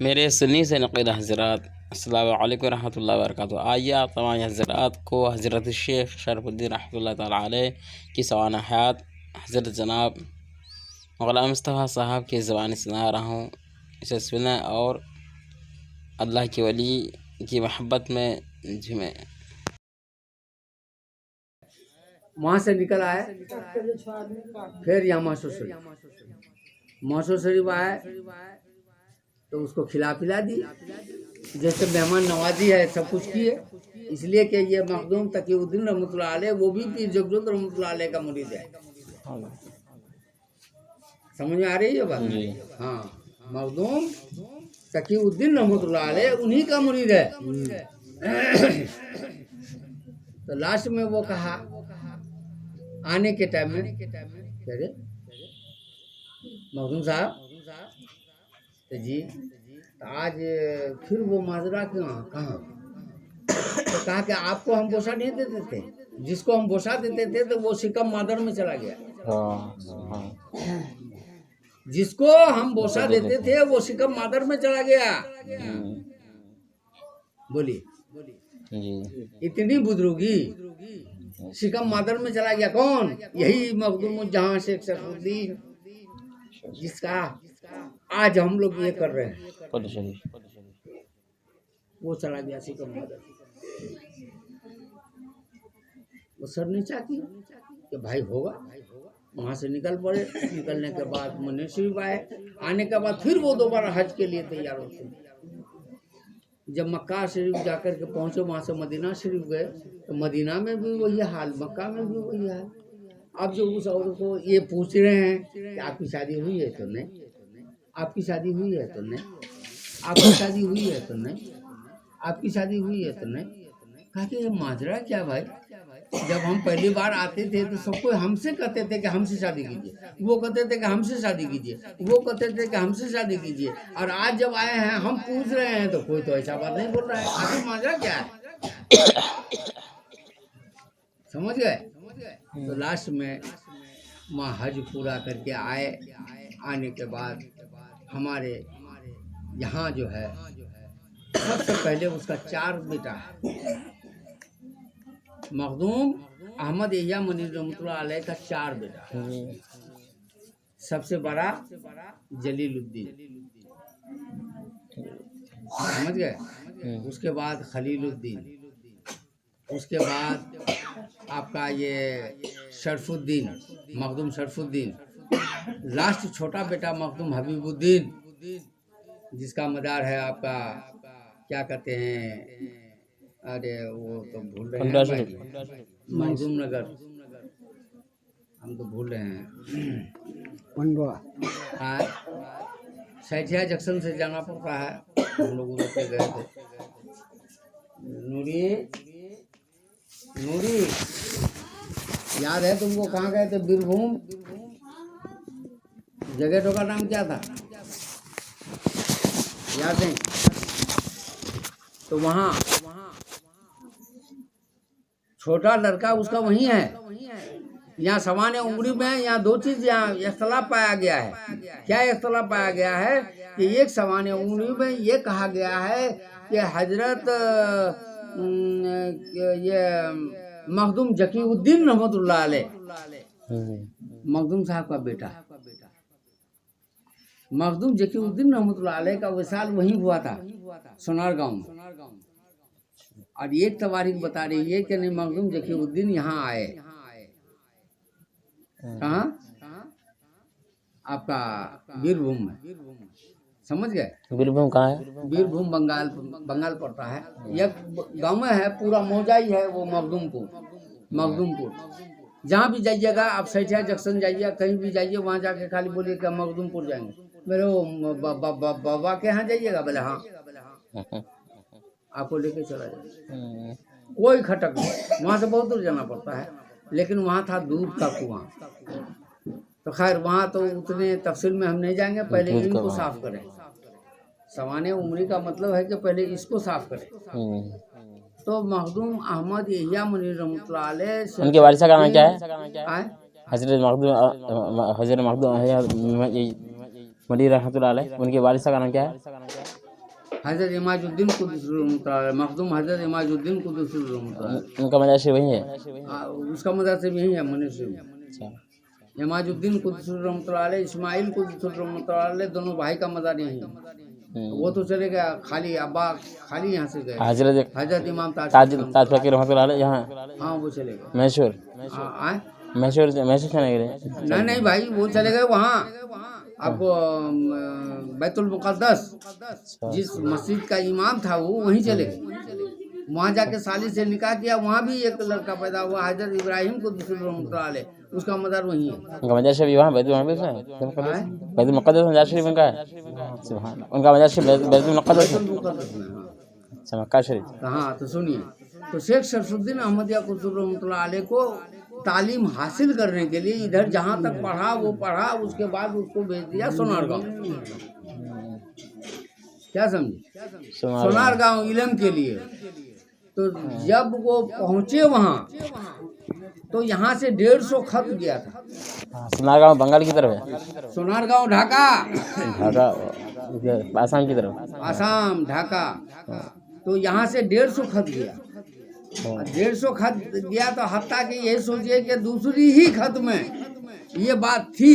मेरे सुन्नी से नक़ीद हज़रात, अस्सलामु अलैकुम रहमतुल्लाहि व बरकातुहू। आइए आप तमाम हज़रात को हज़रत शेख शरफ़ुद्दीन रहमतुल्लाहि तआला अलैह की सवाना हयात हज़रत जनाब ग़ुलाम मुस्तफ़ा साहब की ज़बानी सुना रहा हूँ। इसे सुने और अल्लाह के वली की मोहब्बत में झूमें। वहाँ से निकल आए, फिर यहाँ मौसू शरीफ आए तो उसको खिला पिला दी, जैसे मेहमान नवाजी है, सब कुछ किए। इसलिए कि ये मखदूम तकीउद्दीन रहमतुल्लाह अलैह वो भी पीर जगदुल रहमतुल्लाह अलैह का मुरीद है। समझ में आ रही है बात? हाँ, मखदूम तकीउद्दीन रहमतुल्लाह अलैह उन्हीं का मुरीद है। तो लास्ट में वो कहा आने के टाइम में, मखदूम साहब तो जी आज फिर वो माजरा कहाँ? तो कहा कि आपको हम बोसा नहीं देते थे, जिसको हम बोसा देते थे तो वो सिकम मादर में चला गया। जिसको हम बोसा देते थे वो सिकम मादर में चला गया। बोलिए, इतनी बुजुर्गी सिकम मादर में चला गया। कौन? यही मखदूम जहां शेख शरफुद्दीन, जिसका आज हम लोग ये कर रहे हैं, वो चला गया सिकम मादर। वो सर नीचा की कि भाई होगा। वहाँ से निकल पड़े। निकलने के बाद मदीना शरीफ आए। आने के बाद फिर वो दोबारा हज के लिए तैयार होते। जब मक्का शरीफ जाकर के पहुँचे, वहाँ से मदीना शरीफ गए तो मदीना में भी वही हाल, मक्का में भी वही हाल। अब जो उस औरत को ये पूछ रहे हैं कि आपकी शादी हुई है तो नहीं, आपकी शादी हुई है तो नहीं, आपकी शादी हुई है तो नहीं, आपकी शादी हुई है तो नहीं। कहा कि ये माजरा क्या भाई? जब हम पहली बार आते थे तो सबको हमसे कहते थे कि हमसे शादी कीजिए, वो कहते थे कि हमसे शादी कीजिए, वो कहते थे कि हमसे शादी कीजिए। और आज जब आए हैं हम पूछ रहे हैं तो कोई तो ऐसा बात नहीं बोल रहा है। आखिर माजरा क्या है? समझ गए? तो लास्ट में माँ हज पूरा करके आए। आने के बाद हमारे यहाँ जो है सबसे पहले उसका 4 बेटा है। मखदूम अहमद यहिया मुनीर रहमतुल्लाह अलैह का 4 बेटा। सबसे बड़ा जलीलुद्दीन, समझ गए? उसके बाद खलीलुद्दीन, उसके बाद आपका ये शरफुद्दीन, मखदूम शरफुद्दीन। लास्ट छोटा बेटा मखदूम हबीबुद्दीन, जिसका मदार है आपका क्या कहते हैं, अरे वो तो भूल रहे हैं, मखदूम नगर, हम तो भूल रहे हैं। सैठिया जंक्शन से जाना पड़ता है, हम लोग उधर पे गए थे। नूरी याद है तुमको? कहाँ गए थे? बीरभूम। जगह का नाम क्या था याद नहीं? तो वहाँ छोटा लड़का उसका वही है। यहाँ समान उम्र में यहाँ 2 चीज यहाँ इख्तलाफ पाया गया है। क्या इख्तलाफ पाया गया है कि एक समान उम्र में ये कहा गया है कि हजरत ये मखदूम जकीउद्दीन रहमतुल्लाह अलैह, मखदूम साहब का बेटा, मखदूम जकीउद्दीन रहमतुल्लाह अलैह का विसाल वहीं हुआ था, सोनार गांव में। और एक तवारीख बता रही है कि नहीं, मखदूम जकीउद्दीन यहाँ आए। कहाँ? आपका बीरभूम में। समझ गए? बीरभूम कहाँ है? बीरभूम बंगाल पड़ता है। एक गांव में है, पूरा मौजा ही है वो मखदूमपुर। जहाँ भी जाइएगा आप, सैठिया जंक्शन जाइए, कहीं भी जाइए, वहाँ जाके खाली बोलिए कि मखदूमपुर जाएंगे। मेरे वो बाबा के यहाँ जाइएगा, बोले हाँ, आपको लेके चला जाए। कोई खटक नहीं, वहाँ से बहुत दूर जाना पड़ता है, लेकिन वहाँ था दूध का कुआं। तो खैर वहाँ तो उतने तफसील में हम नहीं जाएंगे। पहले इनको साफ करें। सवाने उम्री का मतलब है कि पहले इसको साफ करें। तो मखदूम अहमद यहिया मुनीर रहमतुल्लाह अलैह, उनके वारिसा का नाम क्या है? हजरत मखदूम मुनीर रहमतुल्लाह अलैह, उनके वारिसा का नाम क्या है? हजरत इमाजुद्दीन कुद्दुस मखदूम हजरत इमाजुद्दीन कुद्दुस उनका मजार शरीफ वही है। उसका मदर से यही है मनीष शरीफ। अच्छा। इमाजुद्दीन कुद्दुस इस्माइल कुद्दुस दोनों भाई का मजार यही है। वो तो चले गया, खाली अब्बा खाली यहाँ से गए। हजरत इमाम ताज फकीर रहमतुल्लाह अलैह यहाँ, हाँ वो चले गए मैसूर चले गए। नहीं भाई, वो चले गए वहाँ आपको बैतुल मुक़द्दस, जिस मस्जिद का इमाम था वो वहीं चले गए। वहाँ जाके साली से निकाह किया, वहाँ भी एक लड़का पैदा हुआ हजरत इब्राहिम को अलैह, उसका मजार वहीं है। उनका मजार शरीफ वहाँ बैतुल मुक़द्दस मजार शरीफ उनका है। सुभान, उनका मजार शरीफ बैतुल मुक़द्दस है, मक्का शरीफ। हाँ तो सुनिए, तो शेख शमसुद्दीन अहमदिया रहमतुल्लाह अलैह को तालीम हासिल करने के लिए इधर जहाँ तक पढ़ा वो पढ़ा, उसके बाद उसको भेज दिया सोनारगांव। क्या समझे? सोनारगांव इलम के लिए। तो जब वो पहुँचे वहाँ तो यहाँ से 150 खत गया था। सोनारगांव बंगाल की तरफ है, सोनारगांव ढाका आसाम की तरफ, आसाम ढाका। तो यहाँ से 150 खत गया। 150 खत गया तो हत्ता कि ये सोचिए कि दूसरी ही खत में ये बात थी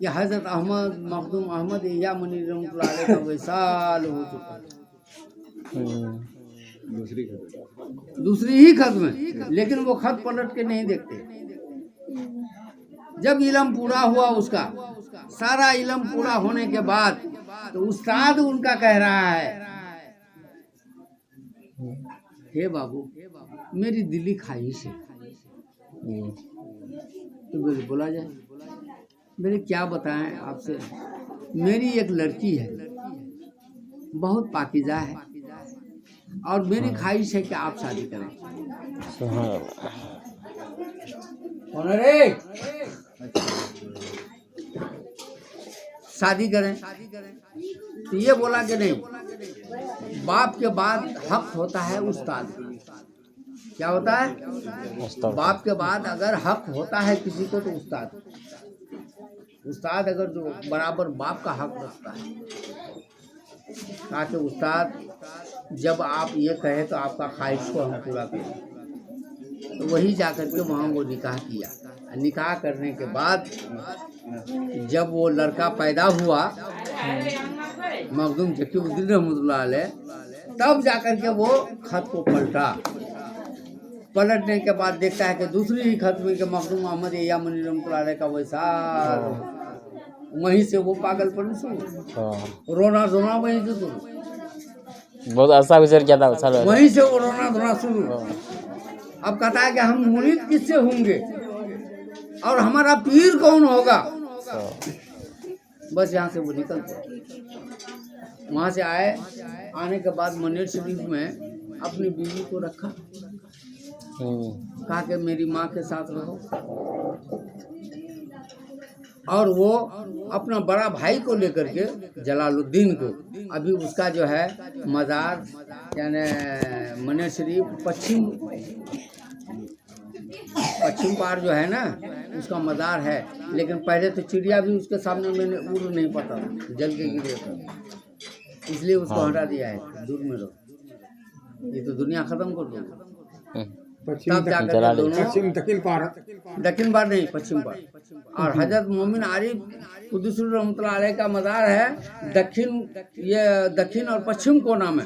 कि हजरत अहमद मखदूम अहमद या मनी रहमतुल्लाह अलैह का विसाल हो चुका। दूसरी ही खत में, लेकिन वो खत पलट के नहीं देखते। जब इलम पूरा हुआ उसका, सारा इलम पूरा होने के बाद तो उस्ताद उनका कह रहा है, हे बाबू मेरी दिली ख्वाहिश है। तो मेरे बोला जाए, मेरे क्या बताएं आपसे, मेरी एक लड़की है, बहुत पाकीज़ा है, और मेरी ख्वाहिश है कि आप शादी करें। शादी करें। तो ये बोला कि नहीं, बाप के बाद हक होता है उस्ताद। क्या होता है? बाप के बाद अगर हक होता है किसी को तो उस्ताद। उस्ताद अगर जो बराबर बाप का हक रखता है, ताकि उस्ताद जब आप ये कहे तो आपका ख्वाहिश को हम पूरा करें। तो वही जाकर के वहाँ वो निकाह किया। निकाह करने के बाद जब वो लड़का पैदा हुआ मखदूम जकीउद्दीन रहमतुल्लाह अलैह, तब जाकर के वो खत को पलटा। पलटने के बाद देखता है कि दूसरी ही खत में कि मखदूम अहमद या मनी रहमतुल्लाह अलैह का वैसा। वहीं से वो पागलपन शुरू, रोना धोना वहीं से शुरू। बहुत अर्सा गुजर गया था, वहीं से वो रोना धोना शुरू। अब कहता है कि हम मुरीद किससे होंगे और हमारा पीर कौन होगा। बस यहाँ से वो निकल गया। वहाँ से आने के बाद मनेर शरीफ में अपनी बीवी को रखा, कहा कि मेरी माँ के साथ रहो। और वो अपना बड़ा भाई को लेकर के जलालुद्दीन को, अभी उसका जो है मज़ार यानी मनेर शरीफ पश्चिम पार जो है ना, उसका मज़ार है। लेकिन पहले तो चिड़िया भी उसके सामने मैंने उड़ नहीं पाता, जल के गिरे था, इसलिए उसको हटा दिया है। दूर में रहो, ये तो दुनिया ख़त्म कर दो। तब जाकर दक्षिण पार नहीं, पश्चिम पार। और हजरत मोमिन आरिफ कुद्दुस रहमतुल्लाह अलैह का मज़ार है दक्षिण और पश्चिम कोना में,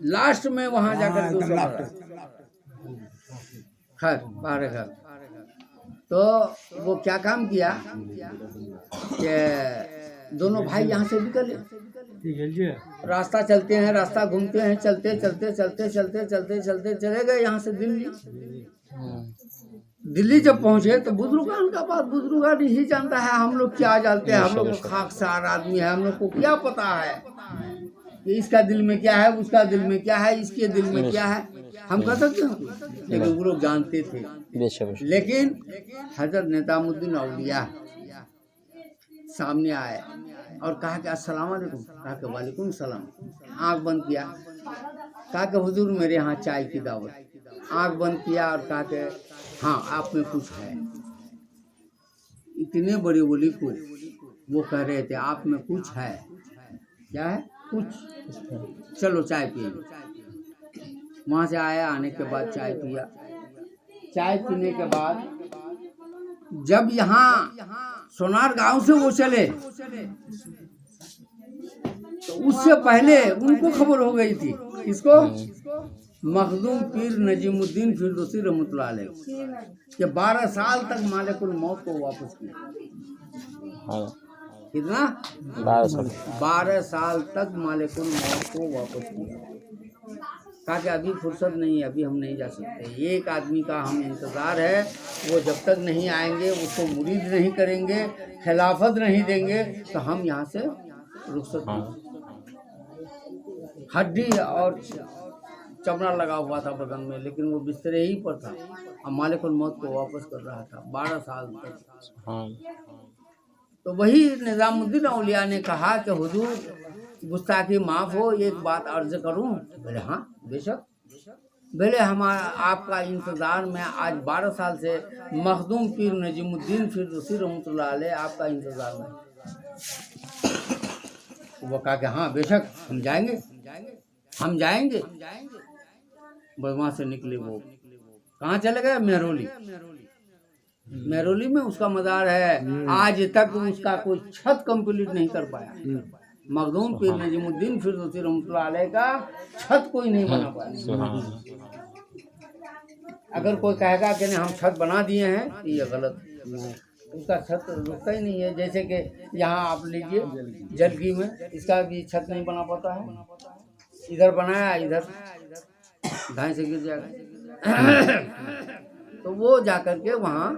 लास्ट में वहाँ जाकर खैर बाहर खैर। तो वो क्या काम किया कि दोनों भाई यहाँ से निकले, रास्ता चलते हैं, रास्ता घूमते हैं, चलते चलते चलते चलते चलते चलते चले गए यहाँ से दिल्ली। दिल्ली जब पहुँचे तो बुजुर्गान का बात बुजुर्गान ही जानता है। हम लोग क्या जानते हैं, हम लोग खाकसार आदमी है, हम लोग को क्या पता है कि इसका दिल में क्या है, उसका दिल में क्या है, इसके दिल में क्या है, हम कह सकते हैं। लेकिन वो लोग जानते थे। लेकिन हजरत निजामुद्दीन औलिया सामने आए और कहा कि अस्सलाम वालेकुम। कहा कि वालेकुम सलाम। आँख बंद किया, कहा कि हुजूर मेरे यहाँ चाय की दावत। आँख बंद किया और कहा कि हाँ आप में कुछ है। इतने बड़े वली को वो कह रहे थे आप में कुछ है। क्या है? कुछ चलो चाय पिएंगे। वहाँ से आया, आने के बाद चाय पिया। चाय पीने के बाद जब यहाँ सोनार गांव से वो चले तो उससे पहले उनको खबर हो गई थी। किसको? मखदूम पीर नजीमुद्दीन फिरदौसी रहमतुल्लाह अलैह कि 12 साल तक मालिकुल मौत को वापस किया। कितना? 12 साल तक मालिकुल मौत को वापस किया। कहा कि अभी फुर्सत नहीं है, अभी हम नहीं जा सकते। एक आदमी का हम इंतज़ार है, वो जब तक नहीं आएंगे, उसको मुरीद नहीं करेंगे, खिलाफत नहीं देंगे तो हम यहाँ से रुखसत नहीं। हड्डी और चमड़ा लगा हुआ था बदन में, लेकिन वो बिस्तरे ही पर था और मालिकुल मौत को वापस कर रहा था 12 साल तक। तो वही निज़ामुद्दीन औलिया ने कहा कि हुजूर गुस्ताखी माफ़ हो, एक बात अर्ज करूं? बोले हाँ बेशक। बोले हमारा आपका इंतज़ार में आज 12 साल से मखदूम पीर नजीमुद्दीन फिरदौसी रहमतुल्लाह अलैह आपका इंतज़ार में। वो कहा कि हाँ बेशक हम जाएंगे, हम जाएंगे। बस वहाँ से निकले। वो कहाँ चले गए? मेहरौली। मेहरौली में उसका मज़ार है। आज तक उसका कोई छत कंप्लीट नहीं कर पाया। मखदूम पीर नजीमुद्दीन फिरदौसी रहमतुल्लाह अलैह का छत कोई नहीं बना पाया। अगर कोई कहेगा कि नहीं हम छत बना दिए हैं तो ये गलत है। उसका छत रुकता ही नहीं है। जैसे कि यहाँ आप लीजिए जलगी में, इसका भी छत नहीं बना पाता है। इधर बनाया, इधर धाई से गिर जाएगा। तो वो जाकर के वहाँ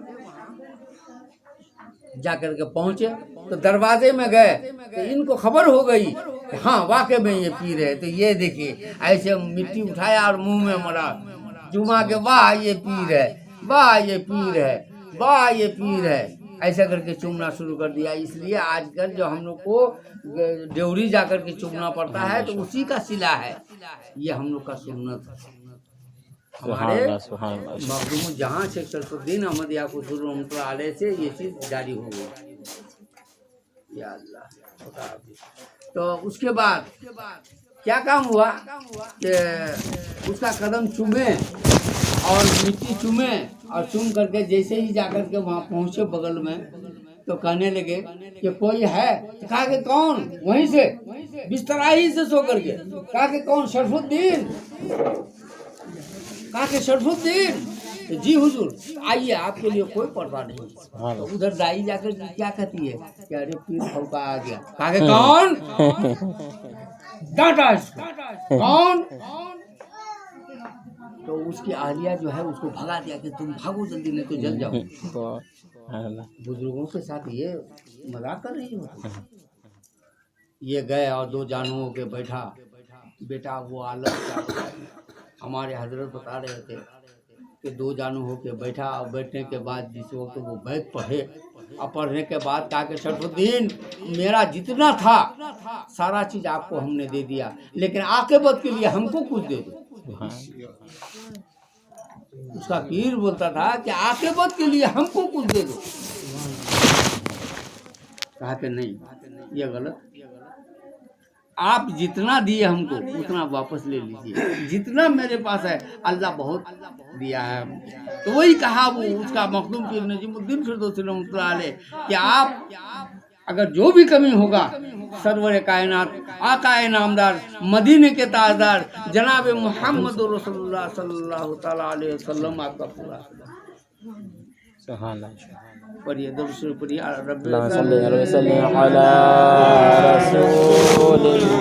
जाकर के पहुँचे तो दरवाजे में गए तो इनको खबर हो गई कि हाँ वाकई में ये पीर है। तो ये देखिए ऐसे मिट्टी उठाया और मुंह में मरा, चुमा के वाह ये पीर है, वाह ये पीर है, वाह ये पीर है, ऐसा करके चूमना शुरू कर दिया। इसलिए आजकल जो हम लोग को ड्योरी जाकर के चूमना पड़ता है तो उसी का सिला है। ये हम लोग का सुन्नत है। हमारे मखदूम जहाँ शेख शरफुद्दीन अहमद याकूब रहमतुल्लाह अलैह से ये चीज़ जारी हो गई। या अल्लाह। तो उसके बाद क्या काम हुआ कि उसका कदम चूमे और मिट्टी चूमे और चूम करके जैसे ही जाकर के वहाँ पहुँचे बगल में तो कहने लगे कि कोई है? तो कहा कि कौन? वहीं से बिस्तरा ही से सो करके कहा कि कौन? शरफुद्दीन। कहा कि शरफुद्दीन? तो जी हुजूर आइए, आपके लिए कोई परवाह नहीं। तो उधर दाई जाकर क्या कहती है कि अरे पीर फौका आ गया। कहा कि कौन? डांटा इसको। कौन? तो उसकी आहलिया जो है उसको भगा दिया कि तुम भागो जल्दी, नहीं तो जल जाओ। बुजुर्गों के साथ ये मजाक कर रही हो। ये गए और 2 जानुओं के बैठा। बेटा वो आलम हमारे हजरत बता रहे थे कि 2 जानू होके बैठा और बैठने के बाद जिस वक्त वो बैठ पढ़े और पढ़ने के बाद कहा कि शरफुद्दीन मेरा जितना था सारा चीज़ आपको हमने दे दिया, लेकिन आक़िबत के लिए हमको कुछ दे दो। उसका पीर बोलता था कि आक़िबत के लिए हमको कुछ दे दो। कहा कि नहीं ये गलत, आप जितना दिए हमको उतना वापस ले लीजिए। जितना मेरे पास है अल्लाह बहुत दिया है। तो वही कहा वो उसका मखदूम पीर नजीमुद्दीन फिरदौसी रहमतुल्लाह अलैह कि आप अगर जो भी कमी होगा सरवर कायनात आकाए नामदार मदीने के ताजदार जनाब मोहम्मद रसूलुल्लाह सल्लल्लाहु तआला अलैहि वसल्लम आपका पूरा पढ़िए दरूद पढ़िए रब्बना सल्ली अला रसूलिल्लाह